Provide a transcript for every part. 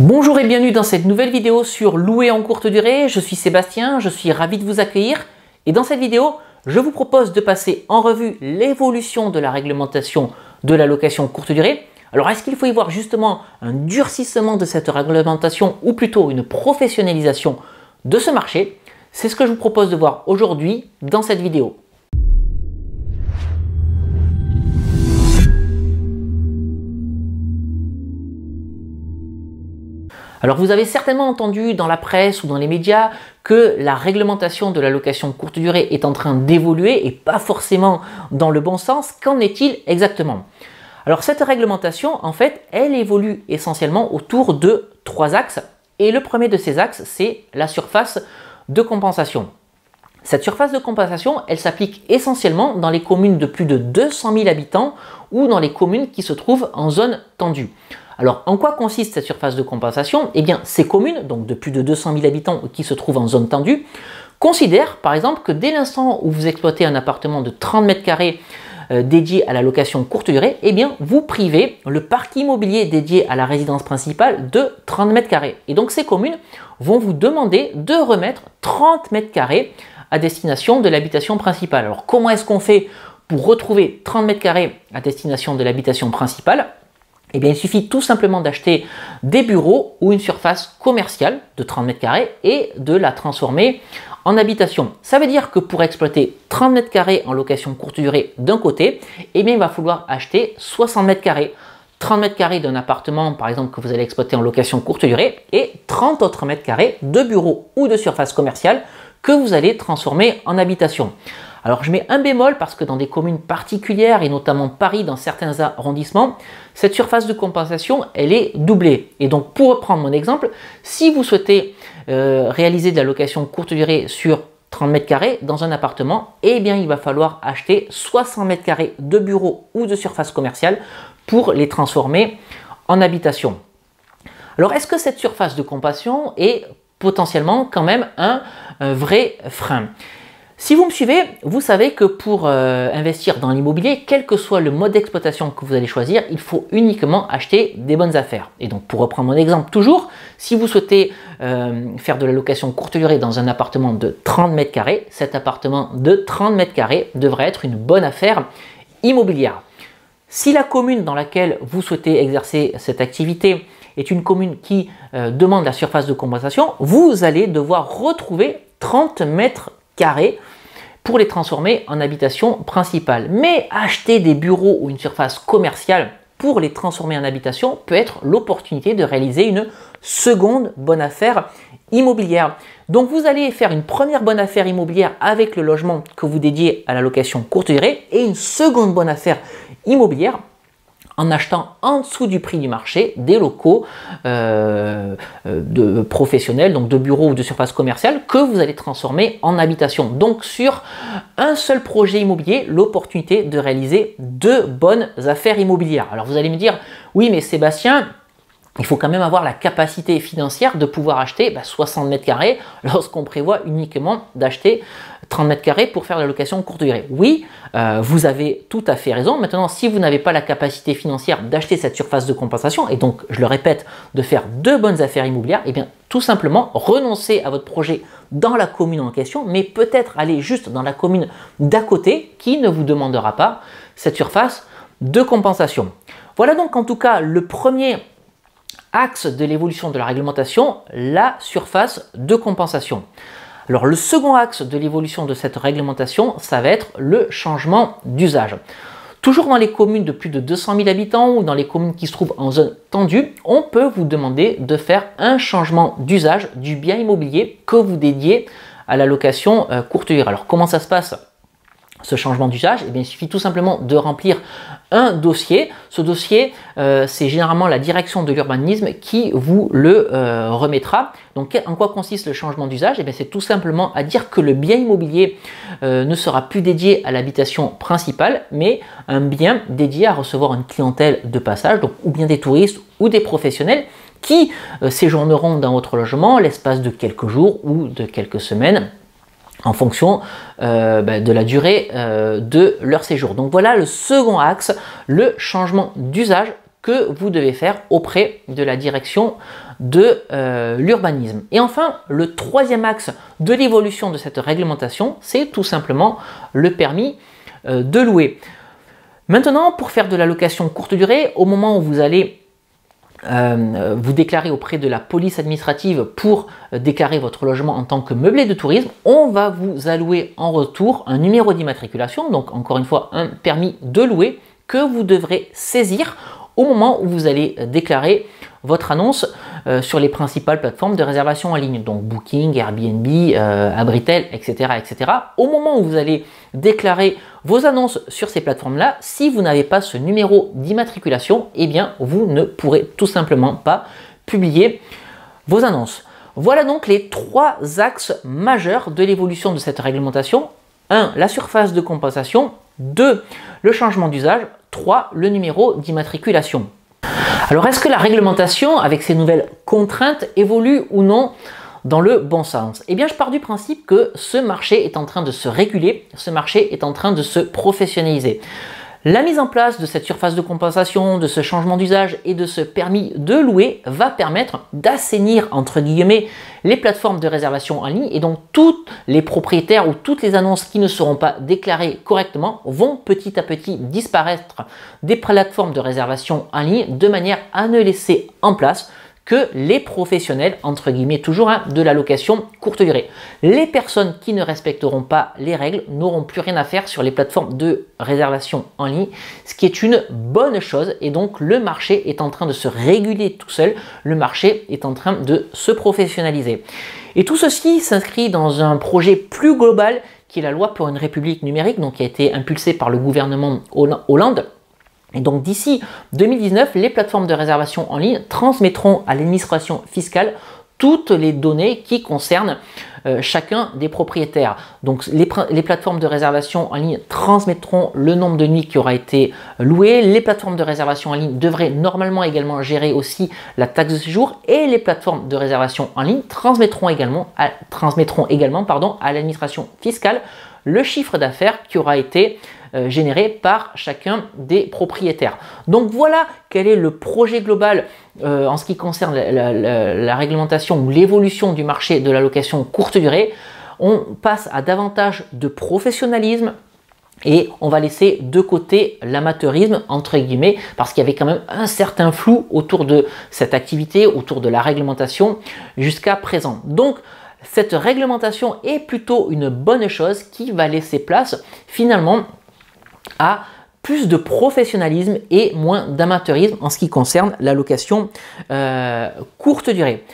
Bonjour et bienvenue dans cette nouvelle vidéo sur louer en courte durée. Je suis Sébastien, je suis ravi de vous accueillir. Et dans cette vidéo, je vous propose de passer en revue l'évolution de la réglementation de la location courte durée. Alors, est-ce qu'il faut y voir justement un durcissement de cette réglementation ou plutôt une professionnalisation de ce marché? C'est ce que je vous propose de voir aujourd'hui dans cette vidéo. Alors vous avez certainement entendu dans la presse ou dans les médias que la réglementation de la location courte durée est en train d'évoluer et pas forcément dans le bon sens. Qu'en est-il exactement? Alors cette réglementation, en fait, elle évolue essentiellement autour de trois axes. Et le premier de ces axes, c'est la surface de compensation. Cette surface de compensation, elle s'applique essentiellement dans les communes de plus de 200 000 habitants ou dans les communes qui se trouvent en zone tendue. Alors, en quoi consiste cette surface de compensation? Eh bien, ces communes, donc de plus de 200 000 habitants qui se trouvent en zone tendue, considèrent par exemple que dès l'instant où vous exploitez un appartement de 30 mètres carrés dédié à la location courte durée, eh bien, vous privez le parc immobilier dédié à la résidence principale de 30 mètres carrés. Et donc, ces communes vont vous demander de remettre 30 mètres carrés à destination de l'habitation principale. Alors, comment est-ce qu'on fait pour retrouver 30 mètres carrés à destination de l'habitation principale? Eh bien, il suffit tout simplement d'acheter des bureaux ou une surface commerciale de 30 mètres carrés et de la transformer en habitation. Ça veut dire que pour exploiter 30 mètres carrés en location courte durée d'un côté, eh bien, il va falloir acheter 60 mètres carrés. 30 mètres carrés d'un appartement, par exemple, que vous allez exploiter en location courte durée et 30 autres mètres carrés de bureaux ou de surface commerciale que vous allez transformer en habitation. Alors je mets un bémol parce que dans des communes particulières et notamment Paris, dans certains arrondissements, cette surface de compensation, elle est doublée. Et donc pour reprendre mon exemple, si vous souhaitez réaliser de la location courte durée sur 30 mètres carrés dans un appartement, eh bien il va falloir acheter 60 mètres carrés de bureaux ou de surface commerciale pour les transformer en habitation. Alors est-ce que cette surface de compensation est potentiellement quand même un vrai frein? Si vous me suivez, vous savez que pour investir dans l'immobilier, quel que soit le mode d'exploitation que vous allez choisir, il faut uniquement acheter des bonnes affaires. Et donc pour reprendre mon exemple toujours, si vous souhaitez faire de la location courte durée dans un appartement de 30 mètres carrés, cet appartement de 30 mètres carrés devrait être une bonne affaire immobilière. Si la commune dans laquelle vous souhaitez exercer cette activité est une commune qui demande la surface de compensation, vous allez devoir retrouver 30 mètres carrés pour les transformer en habitation principale. Mais acheter des bureaux ou une surface commerciale pour les transformer en habitation peut être l'opportunité de réaliser une seconde bonne affaire immobilière. Donc vous allez faire une première bonne affaire immobilière avec le logement que vous dédiez à la location courte durée et une seconde bonne affaire immobilière en achetant en dessous du prix du marché des locaux de professionnels, donc de bureaux ou de surface commerciale que vous allez transformer en habitation. Donc sur un seul projet immobilier, l'opportunité de réaliser deux bonnes affaires immobilières. Alors vous allez me dire, oui mais Sébastien, il faut quand même avoir la capacité financière de pouvoir acheter 60 mètres carrés lorsqu'on prévoit uniquement d'acheter 30 mètres carrés pour faire la location courte durée. Oui, vous avez tout à fait raison. Maintenant, si vous n'avez pas la capacité financière d'acheter cette surface de compensation, et donc, je le répète, de faire deux bonnes affaires immobilières, eh bien, tout simplement, renoncez à votre projet dans la commune en question, mais peut-être aller juste dans la commune d'à côté qui ne vous demandera pas cette surface de compensation. Voilà donc en tout cas le premier axe de l'évolution de la réglementation, la surface de compensation. Alors le second axe de l'évolution de cette réglementation, ça va être le changement d'usage. Toujours dans les communes de plus de 200 000 habitants ou dans les communes qui se trouvent en zone tendue, on peut vous demander de faire un changement d'usage du bien immobilier que vous dédiez à la location courte durée. Alors comment ça se passe? Ce changement d'usage, eh bien, il suffit tout simplement de remplir un dossier. Ce dossier, c'est généralement la direction de l'urbanisme qui vous le remettra. Donc, en quoi consiste le changement d'usage? Eh bien, c'est tout simplement à dire que le bien immobilier ne sera plus dédié à l'habitation principale, mais un bien dédié à recevoir une clientèle de passage, donc ou bien des touristes ou des professionnels qui séjourneront dans votre logement l'espace de quelques jours ou de quelques semaines, en fonction de la durée de leur séjour. Donc voilà le second axe, le changement d'usage que vous devez faire auprès de la direction de l'urbanisme. Et enfin, le troisième axe de l'évolution de cette réglementation, c'est tout simplement le permis de louer. Maintenant, pour faire de la location courte durée, au moment où vous allez vous déclarer auprès de la police administrative pour déclarer votre logement en tant que meublé de tourisme, on va vous allouer en retour un numéro d'immatriculation, donc encore une fois un permis de louer que vous devrez saisir au moment où vous allez déclarer votre annonce sur les principales plateformes de réservation en ligne, donc Booking, Airbnb, Abritel, etc., etc. Au moment où vous allez déclarer vos annonces sur ces plateformes-là, si vous n'avez pas ce numéro d'immatriculation, eh bien, vous ne pourrez tout simplement pas publier vos annonces. Voilà donc les trois axes majeurs de l'évolution de cette réglementation. 1. La surface de compensation. 2. Le changement d'usage. 3. Le numéro d'immatriculation. Alors, est-ce que la réglementation, avec ces nouvelles contraintes, évolue ou non dans le bon sens? Eh bien, je pars du principe que ce marché est en train de se réguler, ce marché est en train de se professionnaliser. La mise en place de cette surface de compensation, de ce changement d'usage et de ce permis de louer va permettre d'assainir, entre guillemets, les plateformes de réservation en ligne, et donc tous les propriétaires ou toutes les annonces qui ne seront pas déclarées correctement vont petit à petit disparaître des plateformes de réservation en ligne, de manière à ne laisser en place que les professionnels, entre guillemets toujours, de la location courte durée. Les personnes qui ne respecteront pas les règles n'auront plus rien à faire sur les plateformes de réservation en ligne, ce qui est une bonne chose, et donc le marché est en train de se réguler tout seul, le marché est en train de se professionnaliser. Et tout ceci s'inscrit dans un projet plus global qui est la loi pour une république numérique, donc qui a été impulsée par le gouvernement Hollande. Et donc d'ici 2019, les plateformes de réservation en ligne transmettront à l'administration fiscale toutes les données qui concernent chacun des propriétaires. Donc les plateformes de réservation en ligne transmettront le nombre de nuits qui aura été loué. Les plateformes de réservation en ligne devraient normalement également gérer aussi la taxe de séjour, et les plateformes de réservation en ligne transmettront également à l'administration fiscale le chiffre d'affaires qui aura été généré par chacun des propriétaires. Donc voilà quel est le projet global en ce qui concerne la réglementation ou l'évolution du marché de la location courte durée. On passe à davantage de professionnalisme et on va laisser de côté l'amateurisme, entre guillemets, parce qu'il y avait quand même un certain flou autour de cette activité, autour de la réglementation jusqu'à présent. Donc cette réglementation est plutôt une bonne chose qui va laisser place finalement à plus de professionnalisme et moins d'amateurisme en ce qui concerne la location courte durée.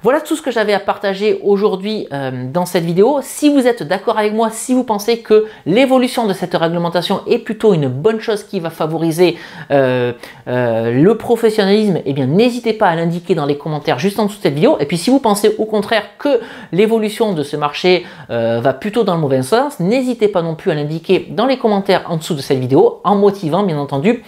Voilà tout ce que j'avais à partager aujourd'hui dans cette vidéo. Si vous êtes d'accord avec moi, si vous pensez que l'évolution de cette réglementation est plutôt une bonne chose qui va favoriser le professionnalisme, eh bien n'hésitez pas à l'indiquer dans les commentaires juste en dessous de cette vidéo. Et puis si vous pensez au contraire que l'évolution de ce marché va plutôt dans le mauvais sens, n'hésitez pas non plus à l'indiquer dans les commentaires en dessous de cette vidéo, en motivant bien entendu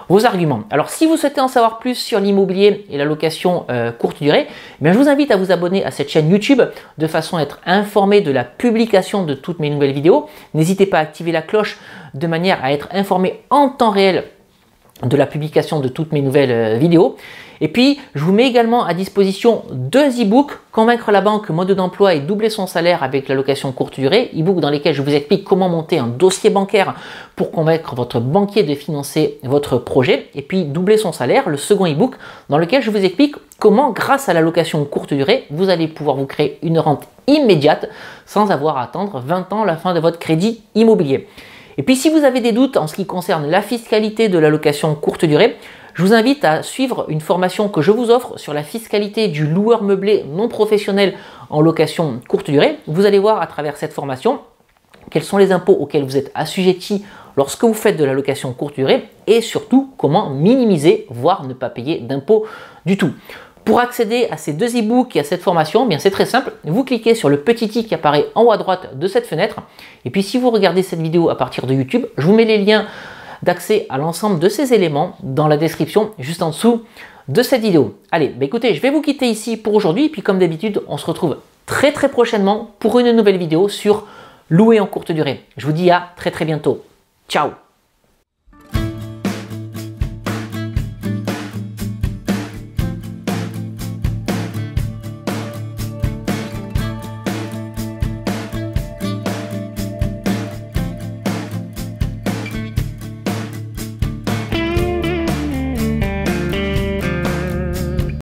vos arguments. Alors si vous souhaitez en savoir plus sur l'immobilier et la location courte durée, eh bien, je vous invite à vous abonner à cette chaîne YouTube de façon à être informé de la publication de toutes mes nouvelles vidéos. N'hésitez pas à activer la cloche de manière à être informé en temps réel de la publication de toutes mes nouvelles vidéos. Et puis, je vous mets également à disposition deux e-books, Convaincre la banque, mode d'emploi et doubler son salaire avec la location courte durée, e-book dans lesquels je vous explique comment monter un dossier bancaire pour convaincre votre banquier de financer votre projet, et puis doubler son salaire, le second e-book dans lequel je vous explique comment, grâce à la location courte durée, vous allez pouvoir vous créer une rente immédiate sans avoir à attendre 20 ans la fin de votre crédit immobilier. Et puis si vous avez des doutes en ce qui concerne la fiscalité de la location courte durée, je vous invite à suivre une formation que je vous offre sur la fiscalité du loueur meublé non professionnel en location courte durée. Vous allez voir à travers cette formation quels sont les impôts auxquels vous êtes assujetti lorsque vous faites de la location courte durée, et surtout comment minimiser, voire ne pas payer d'impôts du tout. Pour accéder à ces deux e-books et à cette formation, bien c'est très simple, vous cliquez sur le petit i qui apparaît en haut à droite de cette fenêtre, et puis si vous regardez cette vidéo à partir de YouTube, je vous mets les liens d'accès à l'ensemble de ces éléments dans la description juste en dessous de cette vidéo. Allez, écoutez, je vais vous quitter ici pour aujourd'hui, et puis comme d'habitude, on se retrouve très prochainement pour une nouvelle vidéo sur louer en courte durée. Je vous dis à très bientôt. Ciao!